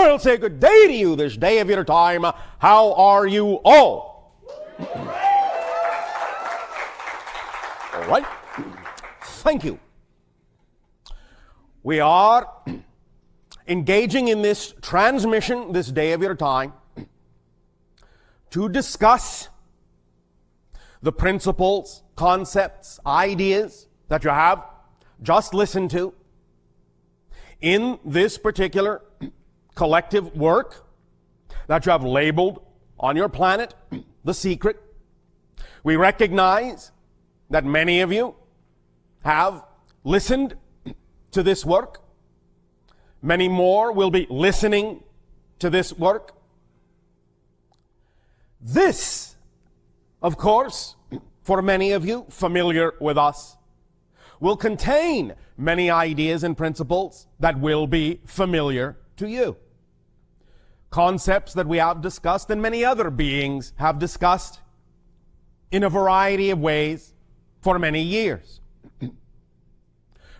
I'll say good day to you this day of your time. How are you all? All right. Thank you. We are engaging in this transmission this day of your time to discuss the principles, concepts, ideas that you have just listened to in this particular collective work that you have labeled on your planet, The Secret. We recognize that many of you have listened to this work. Many more will be listening to this work. This, of course, for many of you familiar with us, will contain many ideas and principles that will be familiar to you. Concepts that we have discussed and many other beings have discussed in a variety of ways for many years.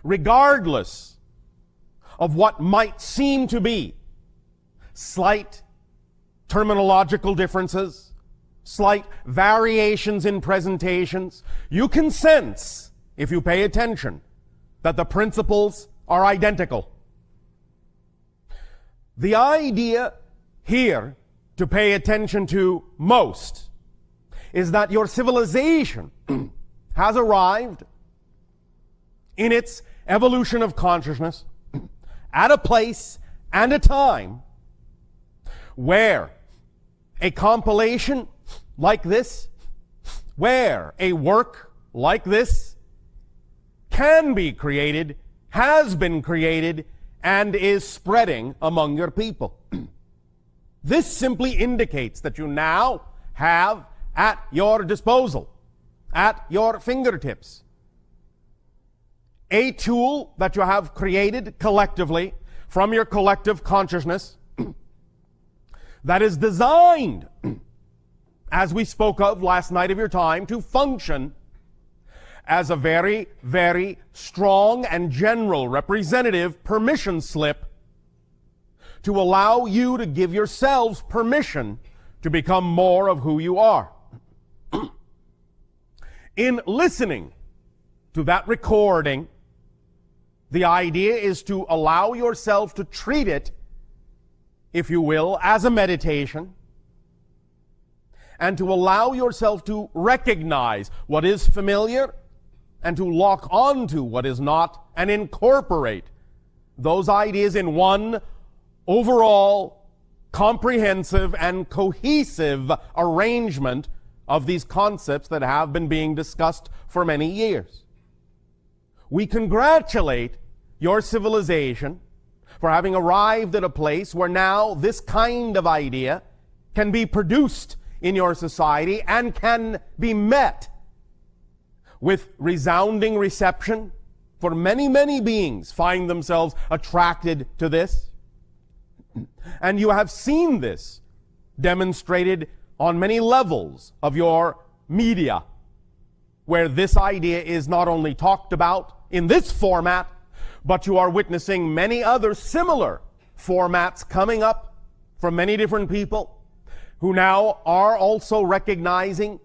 Regardless of what might seem to be slight terminological differences, slight variations in presentations, you can sense, if you pay attention, that the principles are identical. The idea here to pay attention to most is that your civilization has arrived in its evolution of consciousness at a place and a time where a compilation like this, where a work like this can be created, has been created, and is spreading among your people. This simply indicates that you now have at your disposal, at your fingertips, a tool that you have created collectively from your collective consciousness that is designed, as we spoke of last night of your time, to function as a very, very strong and general representative permission slip to allow you to give yourselves permission to become more of who you are. In listening to that recording, the idea is to allow yourself to treat it, if you will, as a meditation, and to allow yourself to recognize what is familiar and to lock onto what is not and incorporate those ideas in one overall comprehensive and cohesive arrangement of these concepts that have been being discussed for many years. We congratulate your civilization for having arrived at a place where now this kind of idea can be produced in your society and can be met with resounding reception, for many, many beings find themselves attracted to this. And you have seen this demonstrated on many levels of your media, where this idea is not only talked about in this format, but you are witnessing many other similar formats coming up from many different people who now are also recognizing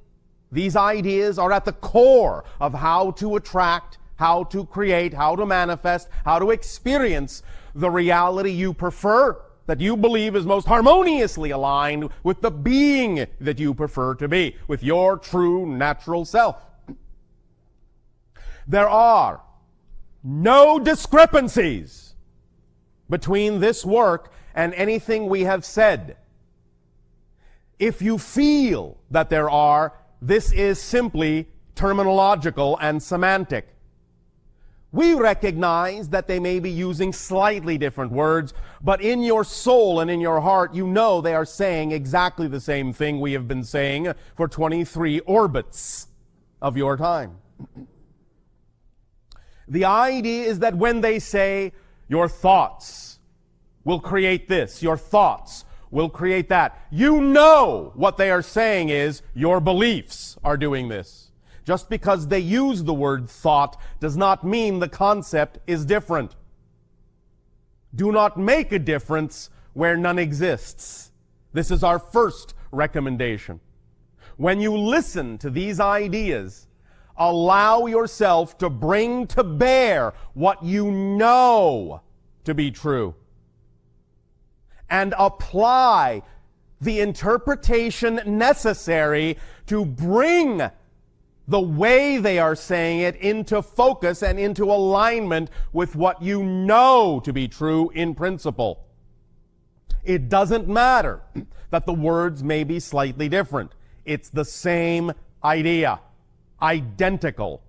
these ideas are at the core of how to attract, how to create, how to manifest, how to experience the reality you prefer, that you believe is most harmoniously aligned with the being that you prefer to be, with your true natural self. There are no discrepancies between this work and anything we have said. If you feel that there are, this is simply terminological and semantic. We recognize that they may be using slightly different words, but in your soul and in your heart, you know they are saying exactly the same thing we have been saying for 23 orbits of your time. The idea is that when they say your thoughts will create this, your thoughts will create that, you know what they are saying is your beliefs are doing this. Just because they use the word thought does not mean the concept is different. Do not make a difference where none exists. This is our first recommendation. When you listen to these ideas, allow yourself to bring to bear what you know to be true, and apply the interpretation necessary to bring the way they are saying it into focus and into alignment with what you know to be true in principle. It doesn't matter that the words may be slightly different. It's the same idea. Identical.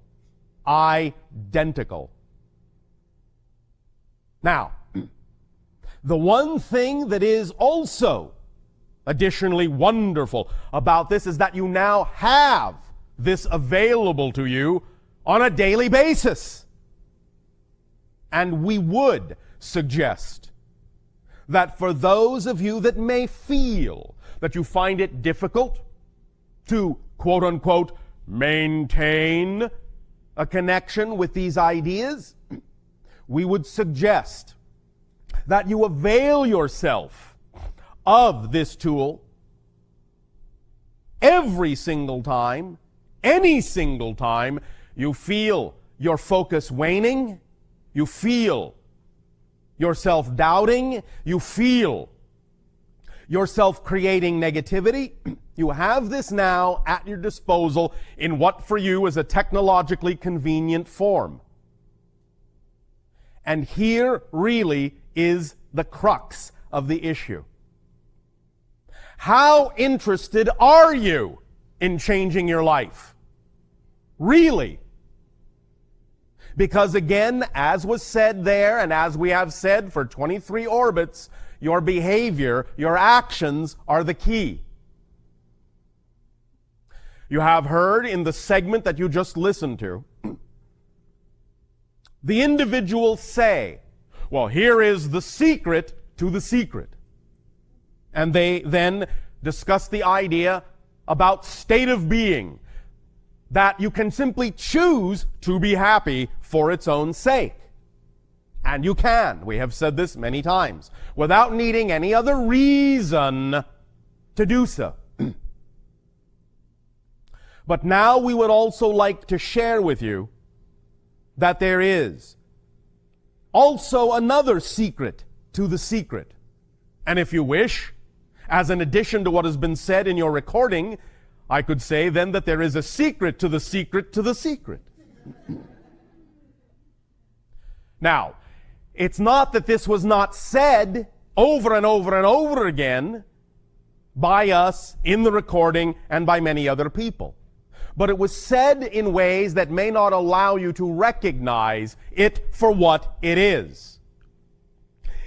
Identical. Now, the one thing that is also additionally wonderful about this is that you now have this available to you on a daily basis. And we would suggest that for those of you that may feel that you find it difficult to, quote unquote, maintain a connection with these ideas, we would suggest that you avail yourself of this tool every single time, any single time you feel your focus waning, you feel yourself doubting, you feel yourself creating negativity. You have this now at your disposal in what for you is a technologically convenient form. And here really is the crux of the issue. How interested are you in changing your life? Really? Because again, as was said there, and as we have said for 23 orbits, your behavior, your actions are the key. You have heard in the segment that you just listened to, the individual say, well, here is the secret to the secret. And they then discuss the idea about state of being, that you can simply choose to be happy for its own sake. And you can. We have said this many times, without needing any other reason to do so. But now we would also like to share with you that there is also another secret to the secret. And if you wish, as an addition to what has been said in your recording, I could say then that there is a secret to the secret to the secret. Now, it's not that this was not said over and over and over again by us in the recording and by many other people. But it was said in ways that may not allow you to recognize it for what it is.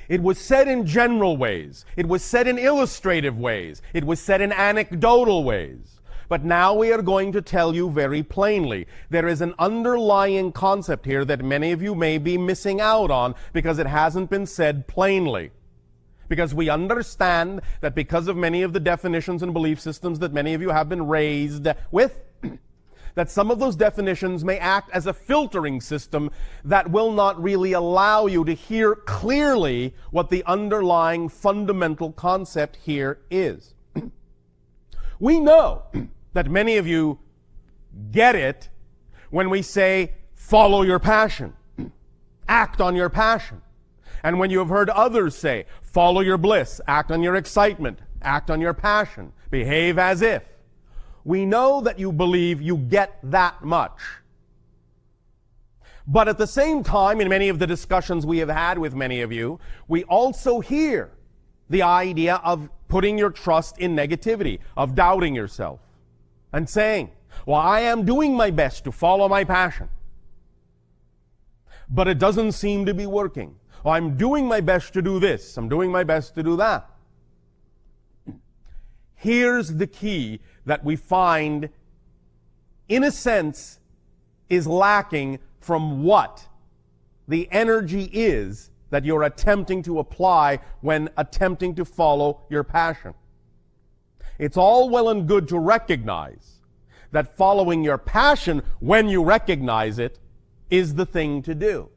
It was said in general ways. It was said in illustrative ways. It was said in anecdotal ways. But now we are going to tell you very plainly. There is an underlying concept here that many of you may be missing out on because it hasn't been said plainly. Because we understand that because of many of the definitions and belief systems that many of you have been raised with, that some of those definitions may act as a filtering system that will not really allow you to hear clearly what the underlying fundamental concept here is. We know that many of you get it when we say, follow your passion, act on your passion. And when you have heard others say, follow your bliss, act on your excitement, act on your passion, behave as if. We know that you believe you get that much. But at the same time, in many of the discussions we have had with many of you, we also hear the idea of putting your trust in negativity, of doubting yourself, and saying, well, I am doing my best to follow my passion, but it doesn't seem to be working. Well, I'm doing my best to do this, I'm doing my best to do that. Here's the key that we find, in a sense, is lacking from what the energy is that you're attempting to apply when attempting to follow your passion. It's all well and good to recognize that following your passion, when you recognize it, is the thing to do.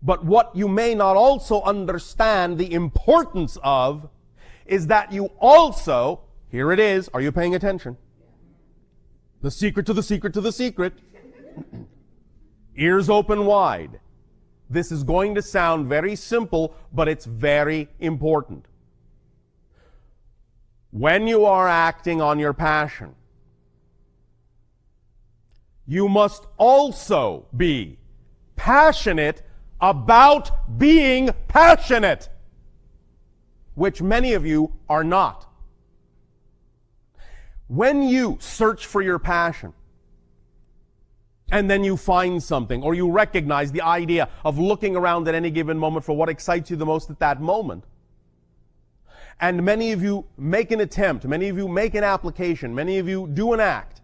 But what you may not also understand the importance of is that you also, here it is, are you paying attention? The secret to the secret to the secret. Ears open wide. This is going to sound very simple, but it's very important. When you are acting on your passion, you must also be passionate about being passionate, which many of you are not. When you search for your passion, and then you find something, or you recognize the idea of looking around at any given moment for what excites you the most at that moment, and many of you make an attempt, many of you make an application, many of you do an act,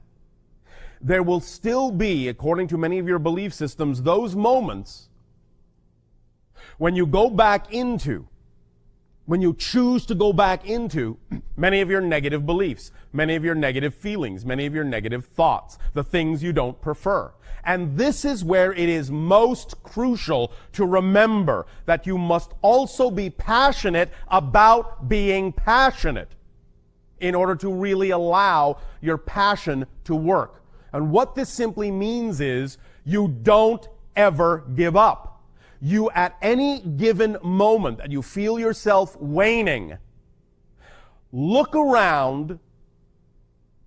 there will still be, according to many of your belief systems, those moments when you go back into, when you choose to go back into many of your negative beliefs, many of your negative feelings, many of your negative thoughts, the things you don't prefer. And this is where it is most crucial to remember that you must also be passionate about being passionate in order to really allow your passion to work. And what this simply means is you don't ever give up. You, at any given moment that you feel yourself waning, look around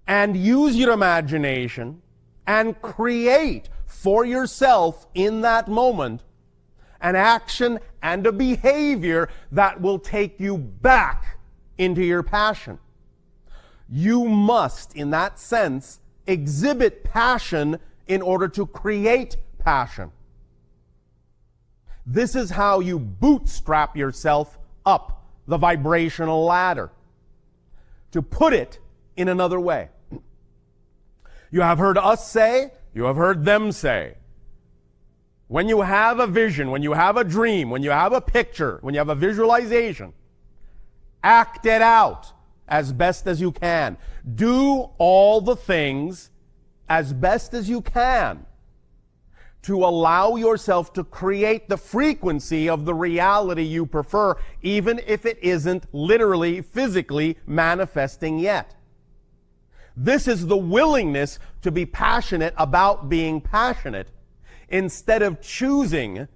and use your imagination and create for yourself in that moment an action and a behavior that will take you back into your passion. You must, in that sense, exhibit passion in order to create passion. This is how you bootstrap yourself up the vibrational ladder. To put it in another way, you have heard us say, you have heard them say, when you have a vision, when you have a dream, when you have a picture, when you have a visualization, act it out as best as you can. Do all the things as best as you can to allow yourself to create the frequency of the reality you prefer, even if it isn't literally, physically manifesting yet. This is the willingness to be passionate about being passionate, instead of choosing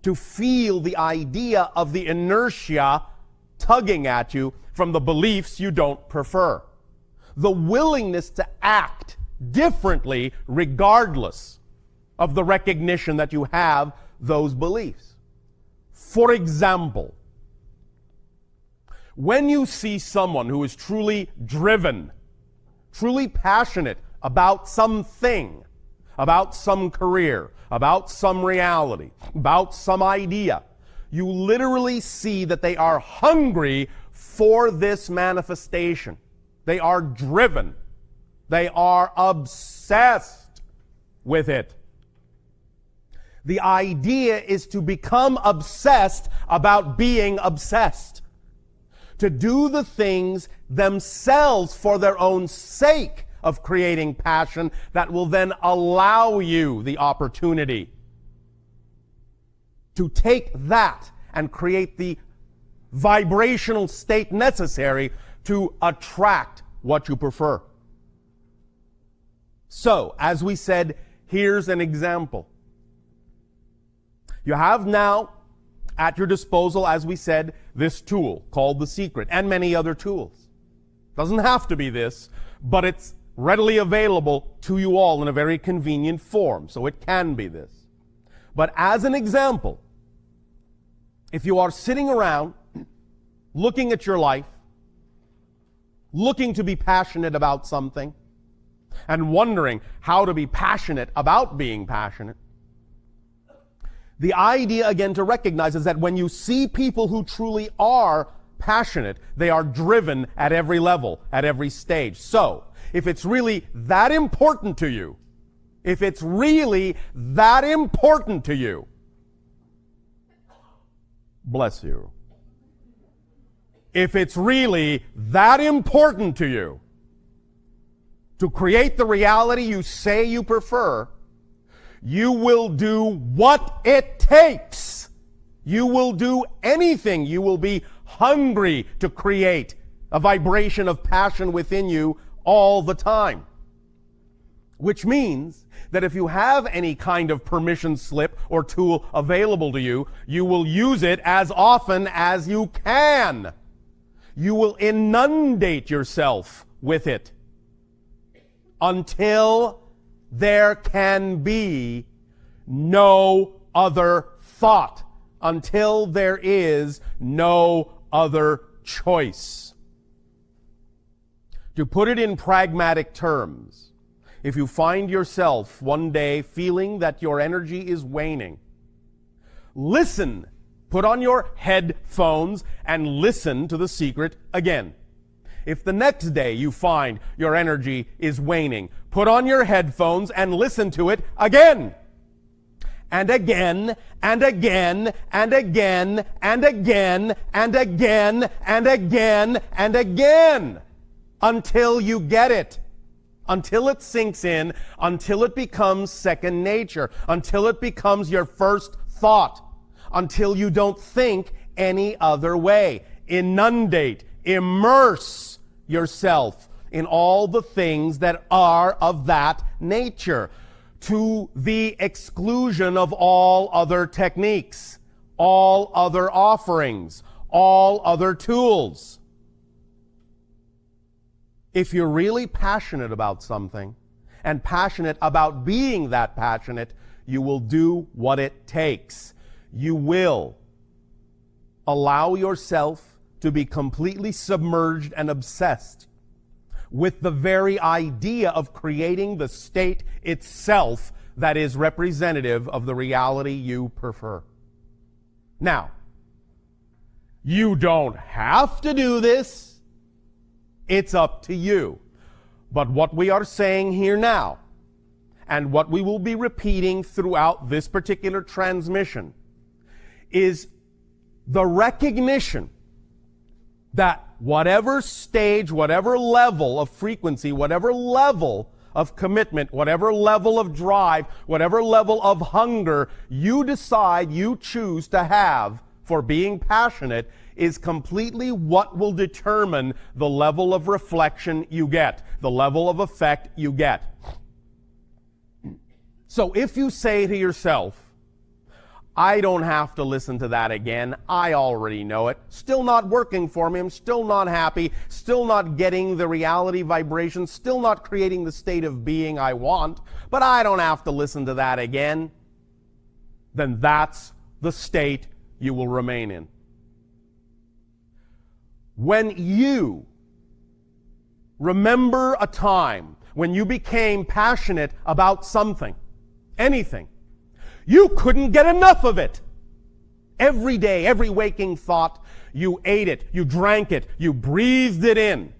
to feel the idea of the inertia tugging at you from the beliefs you don't prefer. The willingness to act differently regardless of the recognition that you have those beliefs. For example, when you see someone who is truly driven, truly passionate about something, about some career, about some reality, about some idea, you literally see that they are hungry for this manifestation. They are driven. They are obsessed with it. The idea is to become obsessed about being obsessed. To do the things themselves for their own sake of creating passion that will then allow you the opportunity to take that and create the vibrational state necessary to attract what you prefer. So, as we said, here's an example. You have now at your disposal, as we said, this tool called The Secret, and many other tools. Doesn't have to be this, but it's readily available to you all in a very convenient form, so it can be this. But as an example, if you are sitting around looking at your life, looking to be passionate about something, and wondering how to be passionate about being passionate, the idea, again, to recognize is that when you see people who truly are passionate, they are driven at every level, at every stage. So, if it's really that important to you, if it's really that important to you, bless you. If it's really that important to you to create the reality you say you prefer, you will do what it takes You will do anything. You will be hungry to create a vibration of passion within you all the time. Which means that if you have any kind of permission slip or tool available to you, you will use it as often as you can. You will inundate yourself with it until there can be no other thought, until there is no other choice. To put it in pragmatic terms, if you find yourself one day feeling that your energy is waning, listen. Put on your headphones and listen to the secret again. If the next day you find your energy is waning, put on your headphones and listen to it again. And again, and again, and again, and again, and again, and again, and again, until you get it. Until it sinks in, until it becomes second nature, until it becomes your first thought, until you don't think any other way. Inundate, immerse yourself in all the things that are of that nature, to the exclusion of all other techniques, all other offerings, all other tools. If you're really passionate about something, and passionate about being that passionate, you will do what it takes. You will allow yourself to be completely submerged and obsessed with the very idea of creating the state itself that is representative of the reality you prefer. Now, you don't have to do this. It's up to you. But what we are saying here now, and what we will be repeating throughout this particular transmission, is the recognition that whatever stage, whatever level of frequency, whatever level of commitment, whatever level of drive, whatever level of hunger you decide you choose to have for being passionate is completely what will determine the level of reflection you get, the level of effect you get. So if you say to yourself, I don't have to listen to that again, I already know it, still not working for me, I'm still not happy, still not getting the reality vibration, still not creating the state of being I want, but I don't have to listen to that again, then that's the state you will remain in. When you remember a time when you became passionate about something, anything, you couldn't get enough of it. Every day, every waking thought, you ate it, you drank it, you breathed it in.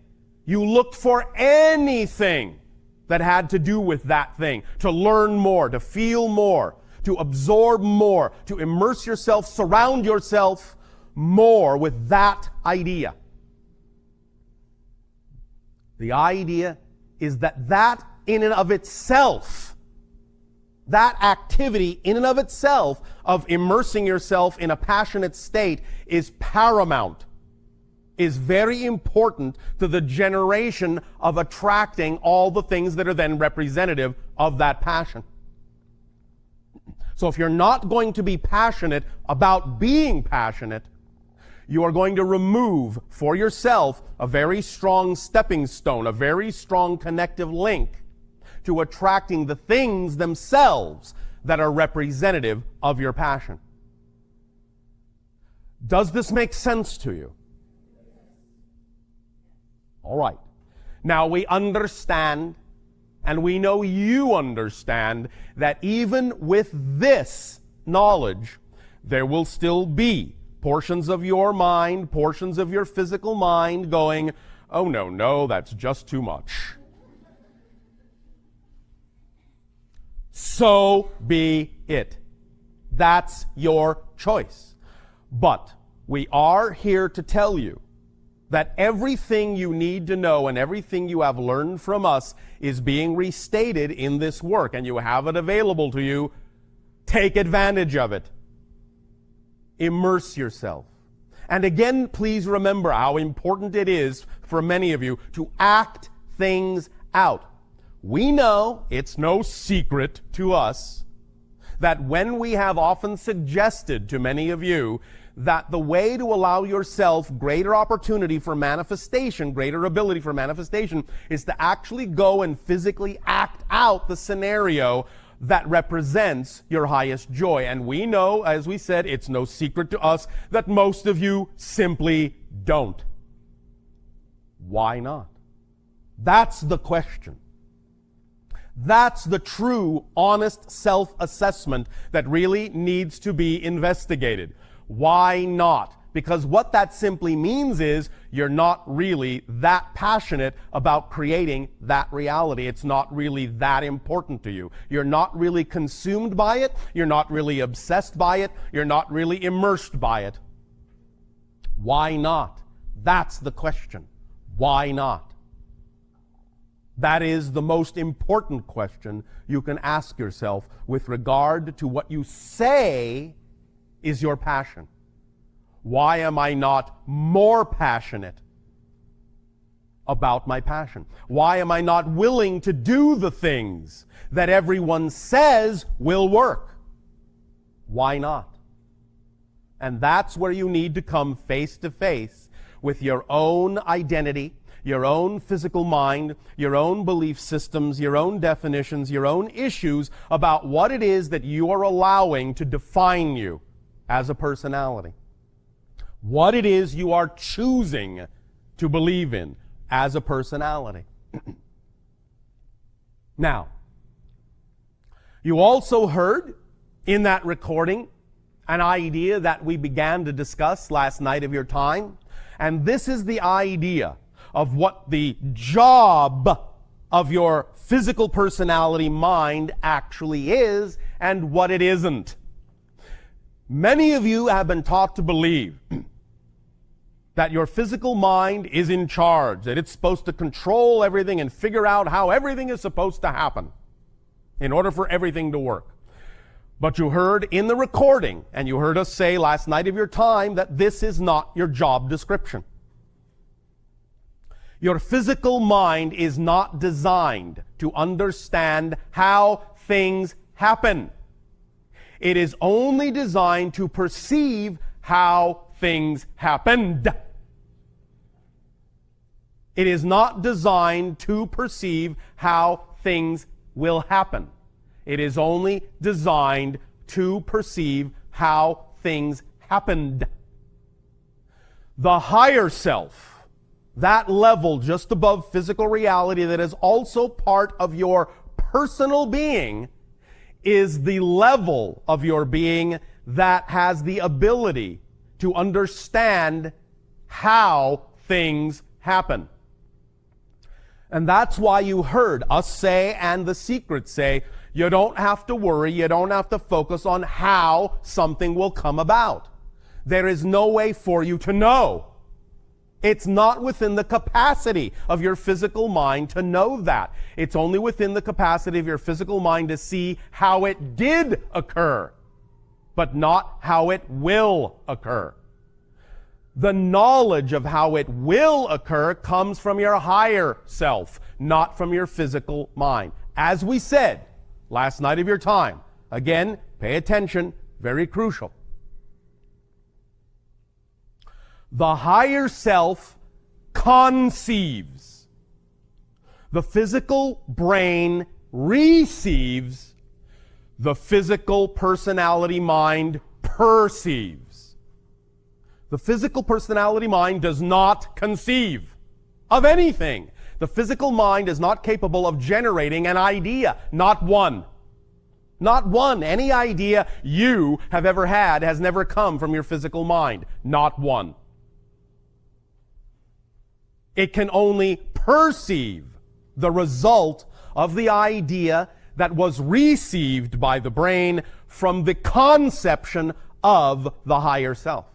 You looked for anything that had to do with that thing, to learn more, to feel more, to absorb more, to immerse yourself, surround yourself more with that idea. The idea is that in and of itself, that activity in and of itself of immersing yourself in a passionate state is paramount, is very important to the generation of attracting all the things that are then representative of that passion. So if you're not going to be passionate about being passionate, you are going to remove for yourself a very strong stepping stone, a very strong connective link to attracting the things themselves that are representative of your passion. Does this make sense to you? All right. Now we understand, and we know you understand, that even with this knowledge, there will still be portions of your mind, portions of your physical mind going, oh no, that's just too much. So be it. That's your choice. But we are here to tell you that everything you need to know and everything you have learned from us is being restated in this work, and you have it available to you. Take advantage of it. Immerse yourself. And again, please remember how important it is for many of you to act things out. We know, it's no secret to us, that when we have often suggested to many of you that the way to allow yourself greater opportunity for manifestation, greater ability for manifestation, is to actually go and physically act out the scenario that represents your highest joy. And we know, as we said, it's no secret to us that most of you simply don't. Why not? That's the question. That's the true, honest self-assessment that really needs to be investigated. Why not? Because what that simply means is you're not really that passionate about creating that reality. It's not really that important to you. You're not really consumed by it. You're not really obsessed by it. You're not really immersed by it. Why not? That's the question. Why not? That is the most important question you can ask yourself with regard to what you say is your passion. Why am I not more passionate about my passion? Why am I not willing to do the things that everyone says will work? Why not? And that's where you need to come face to face with your own identity, your own physical mind, your own belief systems, your own definitions, your own issues about what it is that you are allowing to define you as a personality. What it is you are choosing to believe in as a personality. Now, you also heard in that recording an idea that we began to discuss last night of your time, and this is the idea of what the job of your physical personality mind actually is and what it isn't. Many of you have been taught to believe that your physical mind is in charge, that it's supposed to control everything and figure out how everything is supposed to happen in order for everything to work. But you heard in the recording, and you heard us say last night of your time, that this is not your job description. Your physical mind is not designed to understand how things happen. It is only designed to perceive how things happened. It is not designed to perceive how things will happen. It is only designed to perceive how things happened. The higher self, that level just above physical reality that is also part of your personal being, is the level of your being that has the ability to understand how things happen. And that's why you heard us say, and the secret say, you don't have to worry, you don't have to focus on how something will come about. There is no way for you to know. It's not within the capacity of your physical mind to know that. It's only within the capacity of your physical mind to see how it did occur, but not how it will occur. The knowledge of how it will occur comes from your higher self, not from your physical mind. As we said last night of your time, again, pay attention, very crucial. The higher self conceives. The physical brain receives. The physical personality mind perceives. The physical personality mind does not conceive of anything. The physical mind is not capable of generating an idea, not one. Not one. Any idea you have ever had has never come from your physical mind. Not one. It can only perceive the result of the idea that was received by the brain from the conception of the higher self.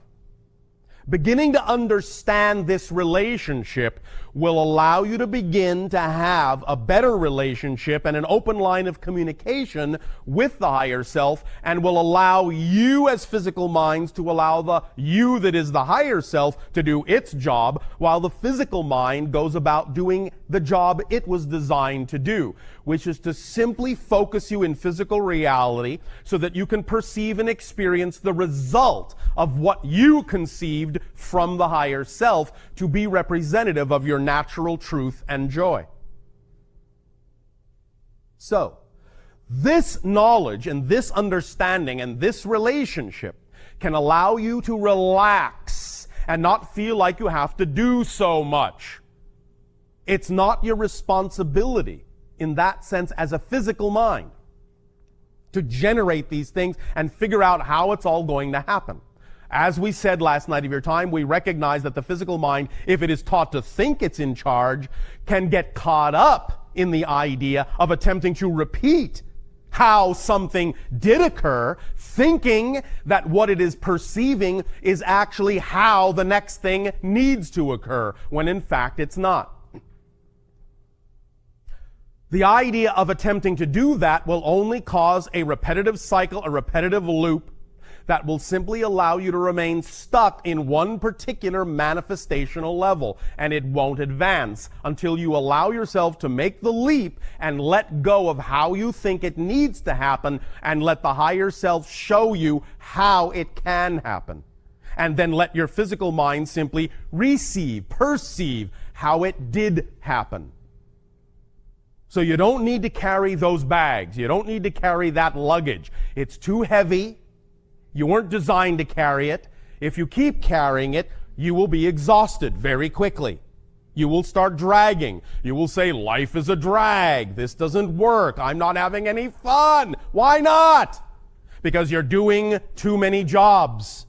Beginning to understand this relationship will allow you to begin to have a better relationship and an open line of communication with the higher self, and will allow you as physical minds to allow the you that is the higher self to do its job, while the physical mind goes about doing the job it was designed to do, which is to simply focus you in physical reality so that you can perceive and experience the result of what you conceived from the higher self to be representative of your natural truth and joy. So, this knowledge and this understanding and this relationship can allow you to relax and not feel like you have to do so much. It's not your responsibility in that sense as a physical mind to generate these things and figure out how it's all going to happen. As we said last night of your time, we recognize that the physical mind, if it is taught to think it's in charge, can get caught up in the idea of attempting to repeat how something did occur, thinking that what it is perceiving is actually how the next thing needs to occur, when in fact it's not. The idea of attempting to do that will only cause a repetitive cycle, a repetitive loop, that will simply allow you to remain stuck in one particular manifestational level, and it won't advance until you allow yourself to make the leap and let go of how you think it needs to happen, and let the higher self show you how it can happen. And then let your physical mind simply perceive how it did happen. So you don't need to carry those bags. You don't need to carry that luggage. It's too heavy. You weren't designed to carry it. If you keep carrying it, you will be exhausted very quickly. You will start dragging. You will say, life is a drag. This doesn't work. I'm not having any fun. Why not? Because you're doing too many jobs.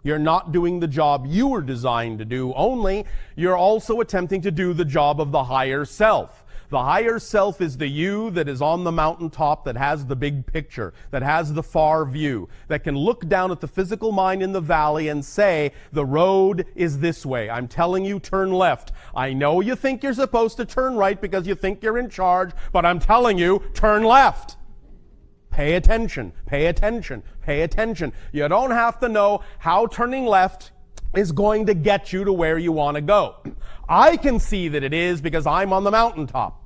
You're not doing the job you were designed to do, only you're also attempting to do the job of the higher self. The higher self is the you that is on the mountaintop, that has the big picture, that has the far view, that can look down at the physical mind in the valley and say, the road is this way. I'm telling you, turn left. I know you think you're supposed to turn right because you think you're in charge, but I'm telling you, turn left. Pay attention, pay attention, pay attention. You don't have to know how turning left is going to get you to where you want to go. I can see that it is because I'm on the mountaintop.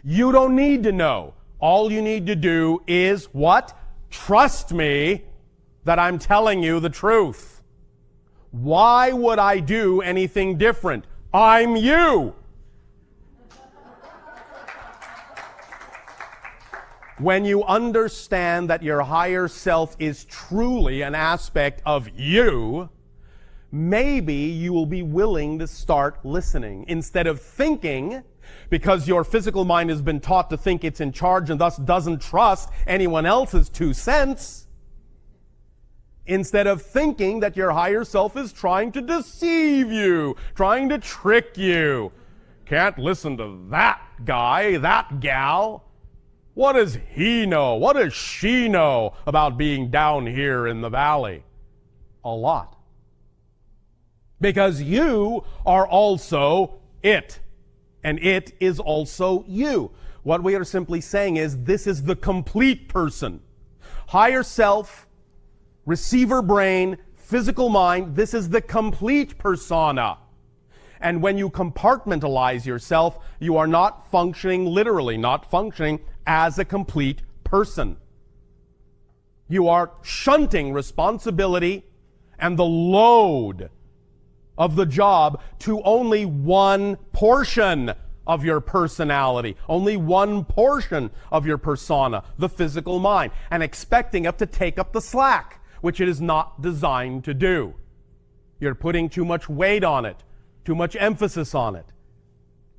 You don't need to know. All you need to do is what? Trust me that I'm telling you the truth. Why would I do anything different? I'm you. When you understand that your higher self is truly an aspect of you, maybe you will be willing to start listening instead of thinking, because your physical mind has been taught to think it's in charge and thus doesn't trust anyone else's 2 cents. Instead of thinking that your higher self is trying to deceive you, trying to trick you. Can't listen to that guy, that gal. What does he know? What does she know about being down here in the valley? A lot. Because you are also it. And it is also you. What we are simply saying is this is the complete person. Higher self, receiver brain, physical mind, this is the complete persona. And when you compartmentalize yourself, you are not functioning literally, not functioning as a complete person. You are shunting responsibility and the load of the job to only one portion of your personality, only one portion of your persona, the physical mind, and expecting it to take up the slack, which it is not designed to do. You're putting too much weight on it, too much emphasis on it,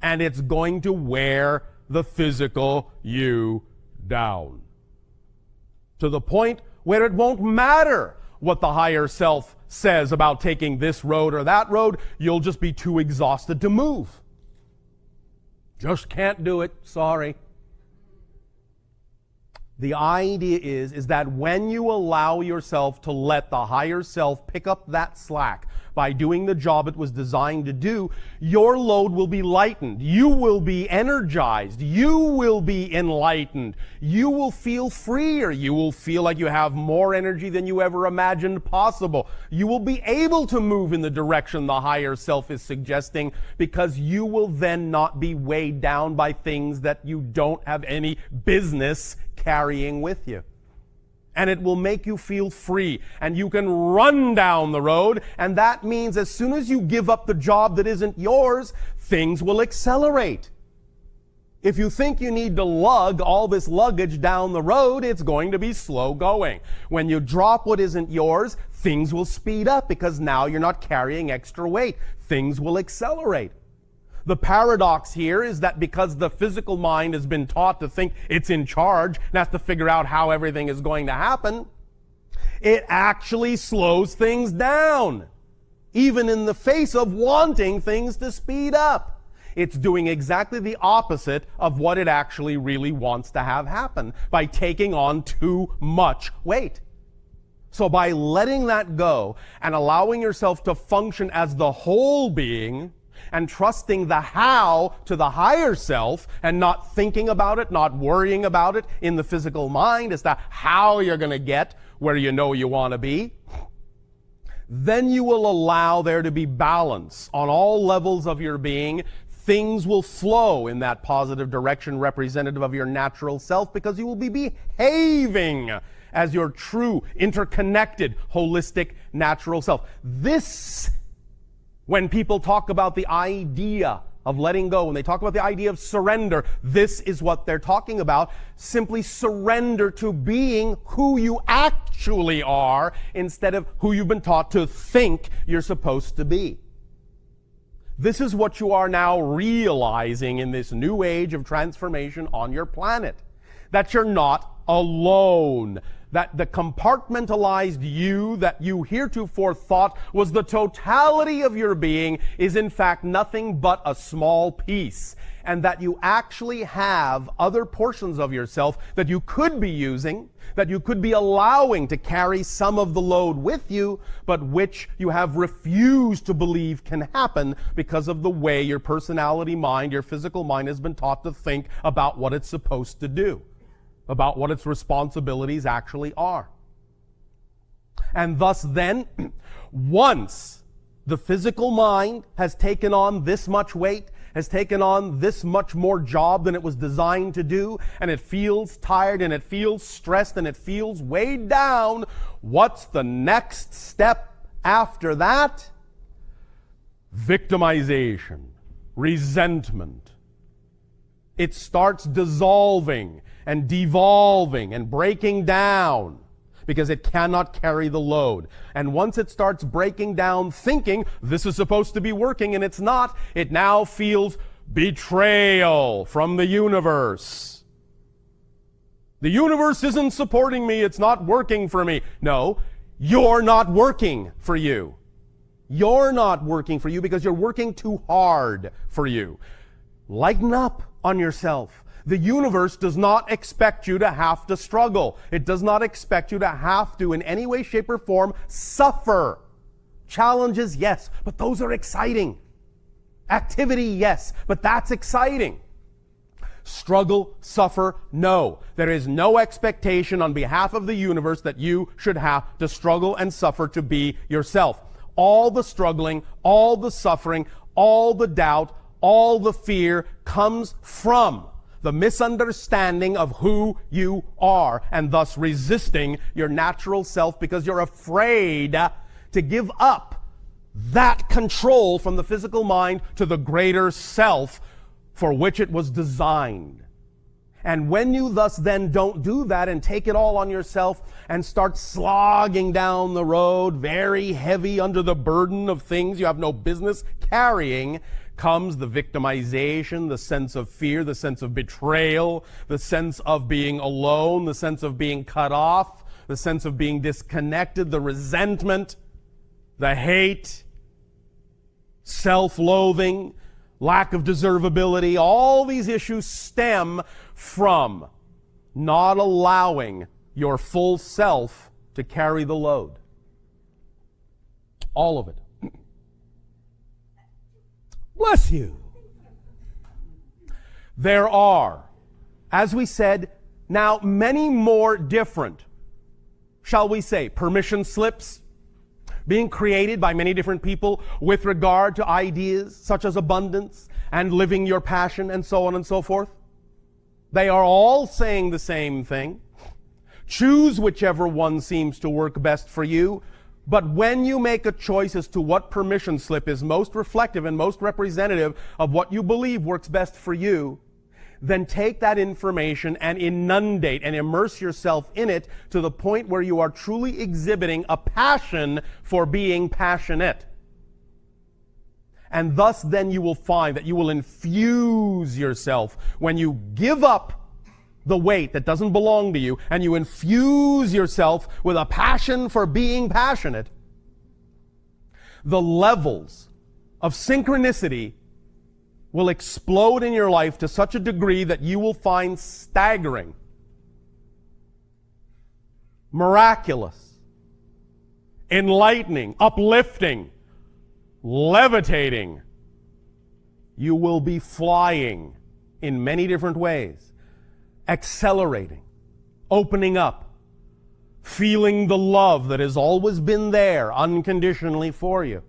and it's going to wear the physical you down to the point where it won't matter what the higher self says about taking this road or that road. You'll just be too exhausted to move. Just can't do it. Sorry. The idea is that when you allow yourself to let the higher self pick up that slack by doing the job it was designed to do, your load will be lightened. You will be energized. You will be enlightened. You will feel freer. You will feel like you have more energy than you ever imagined possible. You will be able to move in the direction the higher self is suggesting, because you will then not be weighed down by things that you don't have any business carrying with you. And it will make you feel free, and you can run down the road, and that means as soon as you give up the job that isn't yours, things will accelerate. If you think you need to lug all this luggage down the road, it's going to be slow going. When you drop what isn't yours, things will speed up because now you're not carrying extra weight. Things will accelerate. The paradox here is that because the physical mind has been taught to think it's in charge and has to figure out how everything is going to happen, it actually slows things down, even in the face of wanting things to speed up. It's doing exactly the opposite of what it actually really wants to have happen by taking on too much weight. So by letting that go and allowing yourself to function as the whole being, and trusting the how to the higher self and not thinking about it, not worrying about it in the physical mind as to how you're going to get where you know you want to be, then you will allow there to be balance on all levels of your being. Things will flow in that positive direction representative of your natural self, because you will be behaving as your true, interconnected, holistic, natural self. This, when people talk about the idea of letting go, when they talk about the idea of surrender, this is what they're talking about. Simply surrender to being who you actually are instead of who you've been taught to think you're supposed to be. This is what you are now realizing in this new age of transformation on your planet. That you're not alone. That the compartmentalized you that you heretofore thought was the totality of your being is in fact nothing but a small piece. And that you actually have other portions of yourself that you could be using, that you could be allowing to carry some of the load with you, but which you have refused to believe can happen because of the way your personality mind, your physical mind has been taught to think about what it's supposed to do, about what its responsibilities actually are. And thus then, once the physical mind has taken on this much weight, has taken on this much more job than it was designed to do, and it feels tired, and it feels stressed, and it feels weighed down, what's the next step after that? Victimization, resentment. It starts dissolving and devolving and breaking down because it cannot carry the load. And once it starts breaking down, thinking this is supposed to be working and it's not, it now feels betrayal from the universe. The universe isn't supporting me, it's not working for me. No, you're not working for you. You're not working for you because you're working too hard for you. Lighten up on yourself. The universe does not expect you to have to struggle. It does not expect you to have to, in any way, shape, or form, suffer. Challenges, yes, but those are exciting. Activity, yes, but that's exciting. Struggle, suffer, no. There is no expectation on behalf of the universe that you should have to struggle and suffer to be yourself. All the struggling, all the suffering, all the doubt, all the fear comes from the misunderstanding of who you are, and thus resisting your natural self because you're afraid to give up that control from the physical mind to the greater self for which it was designed. And when you thus then don't do that and take it all on yourself and start slogging down the road, very heavy under the burden of things you have no business carrying, comes the victimization, the sense of fear, the sense of betrayal, the sense of being alone, the sense of being cut off, the sense of being disconnected, the resentment, the hate, self-loathing, lack of deservability. All these issues stem from not allowing your full self to carry the load. All of it. Bless you. There are, as we said, now many more different, shall we say, permission slips being created by many different people with regard to ideas such as abundance and living your passion and so on and so forth. They are all saying the same thing. Choose whichever one seems to work best for you. But when you make a choice as to what permission slip is most reflective and most representative of what you believe works best for you, then take that information and inundate and immerse yourself in it to the point where you are truly exhibiting a passion for being passionate. And thus then you will find that you will infuse yourself when you give up the weight that doesn't belong to you and you infuse yourself with a passion for being passionate. The levels of synchronicity will explode in your life to such a degree that you will find staggering, miraculous, enlightening, uplifting, levitating. You will be flying in many different ways, accelerating, opening up, feeling the love that has always been there unconditionally for you.